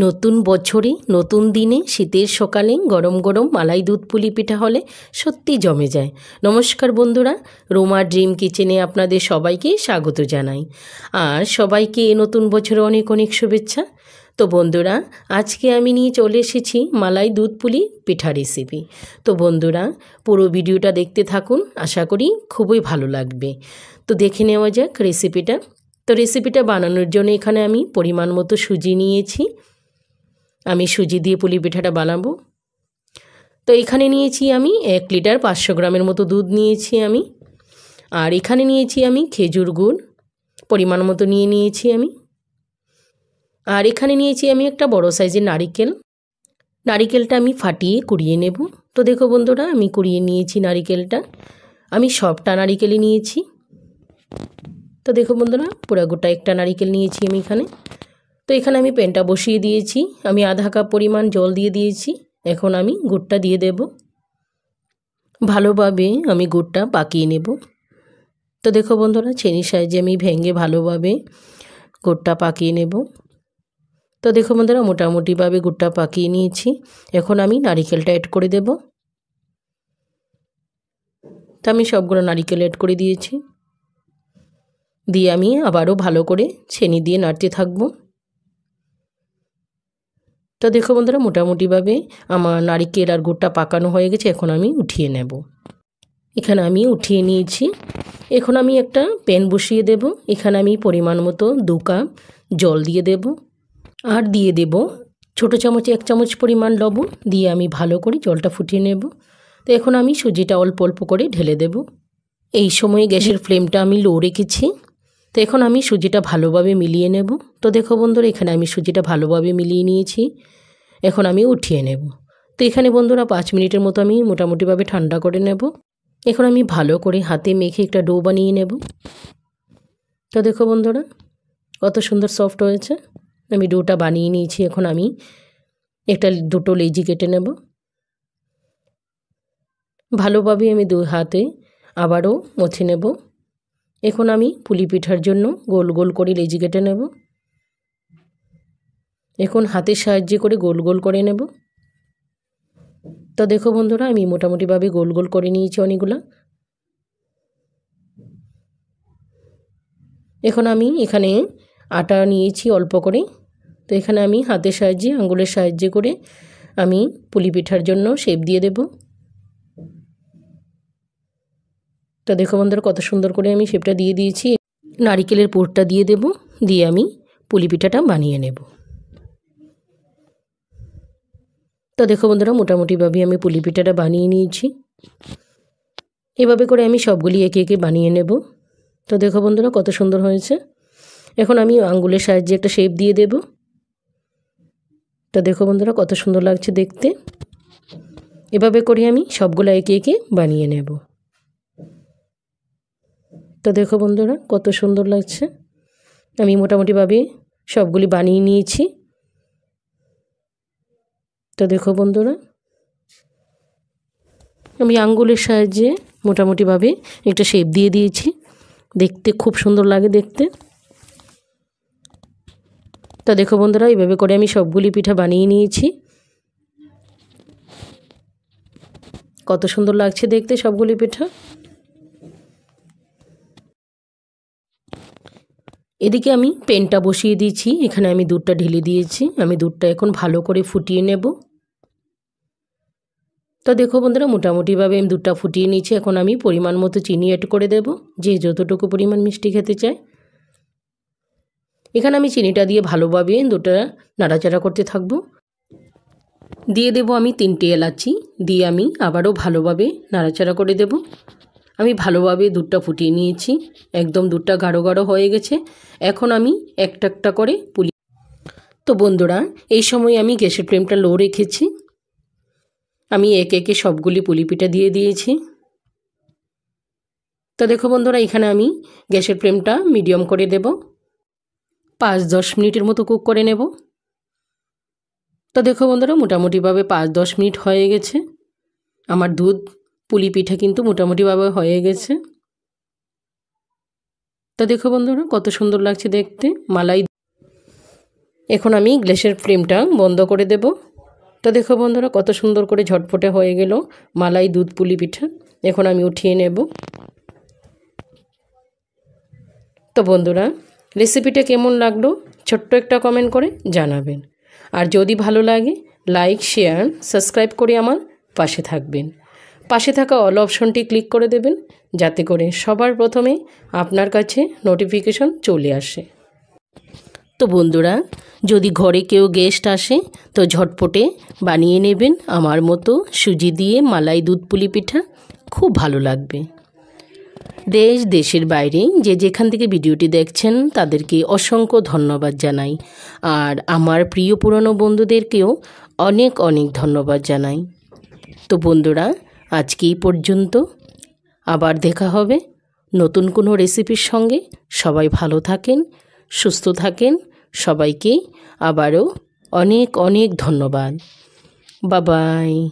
নতুন বছরে নতুন দিনে শীতের সকালে গরম গরম মালাই দুধ পুলি পিঠা হলে সত্যি জমে যায়। নমস্কার বন্ধুরা, রোমা ড্রিম কিচেনে আপনাদের সবাইকে স্বাগত জানাই। আর সবাইকে নতুন বছরে অনেক অনেক শুভেচ্ছা। তো বন্ধুরা, আজকে আমি নিয়ে চলে এসেছি মালাই দুধ পুলি পিঠা রেসিপি। তো বন্ধুরা, পুরো ভিডিওটা দেখতে থাকুন, আশা করি খুবই ভালো লাগবে। তো দেখে নেওয়া যাক রেসিপিটা। তো রেসিপিটা বানানোর জন্য এখানে আমি পরিমাণ মতো সুজি নিয়েছি। আমি সুজি দিয়ে পুলি পিঠাটা বানাবো। তো এখানে নিয়েছি আমি 1 লিটার 500 গ্রামের মতো দুধ নিয়েছি আমি। আর এখানে নিয়েছি আমি খেজুর গুড় পরিমাণ মতো নিয়েছি আমি। আর এখানে নিয়েছি আমি একটা বড় সাইজের নারিকেলটা আমি ফাটিয়ে কুড়িয়ে নেব। তো দেখো বন্ধুরা, আমি কুড়িয়ে নিয়েছি নারিকেলটা। আমি সবটা নারিকেলই নিয়েছি। তো দেখো বন্ধুরা, পুরো গোটা একটা নারিকেল নিয়েছি আমি এখানে। তো এখানে আমি প্যানটা বসিয়ে দিয়েছি। আমি আধা কাপ পরিমাণ জল দিয়ে দিয়েছি। এখন আমি গুড়টা দিয়ে দেব। ভালোভাবে আমি গুড়টা পাকিয়ে নেব। তো দেখো বন্ধুরা, চিনি সাইজে আমি ভেঙে ভালোভাবে গুড়টা পাকিয়ে নেব। তো দেখো বন্ধুরা, মোটামুটিভাবে গুড়টা পাকিয়ে নিয়েছি। এখন আমি নারিকেলটা অ্যাড করে দেব। তো আমি সবগুলো নারিকেল অ্যাড করে দিয়েছি। দিয়ে আমি আবারও ভালো করে চিনি দিয়ে নাড়তে থাকবো। তো দেখো বন্ধুরা, মোটামুটিভাবে আমার নারিকেল আর গুড়টা পাকানো হয়ে গেছে। এখন আমি উঠিয়ে নেব। এখানে আমি উঠিয়ে নিয়েছি। এখন আমি একটা প্যান বসিয়ে দেব। এখানে আমি পরিমাণ মতো 2 কাপ জল দিয়ে দেব। আর দিয়ে দেব ছোটো চামচে 1 চামচ পরিমাণ লবণ দিয়ে আমি ভালো করে জলটা ফুটিয়ে নেব। তো এখন আমি সুজিটা অল্প অল্প করে ঢেলে দেব। এই সময়ে গ্যাসের ফ্লেমটা আমি লো রেখেছি। তো এখন আমি সুজিটা ভালোভাবে মিলিয়ে নেব। তো দেখো বন্ধুরা, এখানে আমি সুজিটা ভালোভাবে মিলিয়ে নিয়েছি। এখন আমি উঠিয়ে নেব। তো এখানে বন্ধুরা 5 মিনিটের মতো আমি মোটামুটিভাবে ঠান্ডা করে নেব। এখন আমি ভালো করে হাতে মেখে একটা ডো বানিয়ে নেব। তো দেখো বন্ধুরা, কত সুন্দর সফট হয়েছে। আমি ডোটা বানিয়ে নিয়েছি। এখন আমি দুটো লেচি কেটে নেব। ভালোভাবে আমি 2 হাতে আবারও মুছে নেব। এখন আমি পুলি পিঠার জন্য গোল গোল করে লেচি কেটে নেব। এখন হাতের সাহায্যে করে গোল গোল করে নেব। তো দেখো বন্ধুরা, আমি মোটামুটিভাবে গোল গোল করে নিয়েছি অনেকগুলো। এখন আমি এখানে আটা নিয়েছি অল্প করে। তো এখানে আমি হাতের সাহায্যে আঙ্গুলের সাহায্যে করে আমি পুলি পিঠার জন্য শেপ দিয়ে দেব। তো দেখো বন্ধুরা, কত সুন্দর করে আমি শেপটা দিয়ে দিয়েছি। নারিকেলের পুরটা দিয়ে দেব, দিয়ে আমি পুলি পিঠাটা বানিয়ে নেব। তো দেখো বন্ধুরা, মোটামুটিভাবে আমি পুলি পিঠাটা বানিয়ে নিয়েছি। এভাবে করে আমি সবগুলি একে একে বানিয়ে নেব। তো দেখো বন্ধুরা, কত সুন্দর হয়েছে। এখন আমি আঙ্গুলের সাহায্যে একটা শেপ দিয়ে দেব। তো দেখো বন্ধুরা, কত সুন্দর লাগছে দেখতে। এভাবে করে আমি সবগুলো একে একে বানিয়ে নেব। তো দেখো বন্ধুরা, কত সুন্দর লাগছে। আমি মোটামুটিভাবে সবগুলি বানিয়ে নিয়েছি। তো দেখো বন্ধুরা, আমি আঙ্গুলের সাহায্যে মোটামুটিভাবে একটা শেপ দিয়ে দিয়েছি। দেখতে খুব সুন্দর লাগে দেখতে। তো দেখো বন্ধুরা, এইভাবে করে আমি সবগুলি পিঠা বানিয়ে নিয়েছি। কত সুন্দর লাগছে দেখতে সবগুলি পিঠা। এদিকে আমি প্যানটা বসিয়ে দিয়েছি। এখানে আমি দুধটা ঢেলে দিয়েছি। আমি দুধটা এখন ভালো করে ফুটিয়ে নেব। তো দেখো বন্ধুরা, মোটামুটিভাবে আমি দুধটা ফুটিয়ে নিয়েছি। এখন আমি পরিমাণ মতো চিনি অ্যাড করে দেব, যে যতটুকু পরিমাণ মিষ্টি খেতে চায়। এখানে আমি চিনিটা দিয়ে ভালোভাবে দুধটা নাড়াচাড়া করতে থাকবো। দিয়ে দেব আমি 3টে এলাচি, দিয়ে আমি আবারও ভালোভাবে নাড়াচাড়া করে দেব। আমি ভালোভাবে দুধটা ফুটিয়ে নিয়েছি। একদম দুধটা গাঢ় গাঢ় হয়ে গেছে। এখন আমি একটা একটা করে পুলি। তো বন্ধুরা, এই সময় আমি গ্যাসের ফ্লেমটা লো রেখেছি। আমি একে একে সবগুলি পুলি পিঠা দিয়ে দিয়েছি। তো দেখো বন্ধুরা, এখানে আমি গ্যাসের ফ্লেমটা মিডিয়াম করে দেব। 5-10 মিনিটের মতো কুক করে নেব। তো দেখো বন্ধুরা, মোটামুটিভাবে 5-10 মিনিট হয়ে গেছে। আমার দুধ পুলি পিঠা কিন্তু মোটামুটিভাবে হয়ে গেছে। তো দেখো বন্ধুরা, কত সুন্দর লাগছে দেখতে মালাই। এখন আমি গ্যাসের ফ্লেমটা বন্ধ করে দেব। তো দেখো বন্ধুরা, কত সুন্দর করে ঝটপটে হয়ে গেল মালাই দুধ পুলি পিঠা। এখন আমি উঠিয়ে নেব। তো বন্ধুরা, রেসিপিটা কেমন লাগলো ছোট্ট একটা কমেন্ট করে জানাবেন। আর যদি ভালো লাগে লাইক, শেয়ার, সাবস্ক্রাইব করে আমার পাশে থাকবেন। পাশে থাকা অল অপশনটি ক্লিক করে দেবেন, যাতে করে সবার প্রথমে আপনার কাছে নোটিফিকেশন চলে আসে। তো বন্ধুরা, যদি ঘরে কেউ গেস্ট আসে তো ঝটপটে বানিয়ে নেবেন আমার মতো সুজি দিয়ে মালাই দুধ পুলি পিঠা, খুব ভালো লাগবে। দেশ দেশের বাইরে যে যেখান থেকে ভিডিওটি দেখছেন তাদেরকে অসংখ্য ধন্যবাদ জানাই। আর আমার প্রিয় পুরনো বন্ধুদেরকেও অনেক অনেক ধন্যবাদ জানাই। তো বন্ধুরা, আজকে এই পর্যন্ত। আবার দেখা হবে নতুন কোনো রেসিপির সঙ্গে। সবাই ভালো থাকেন, সুস্থ থাকেন। সবাইকেই আবারও অনেক অনেক ধন্যবাদ। Bye bye.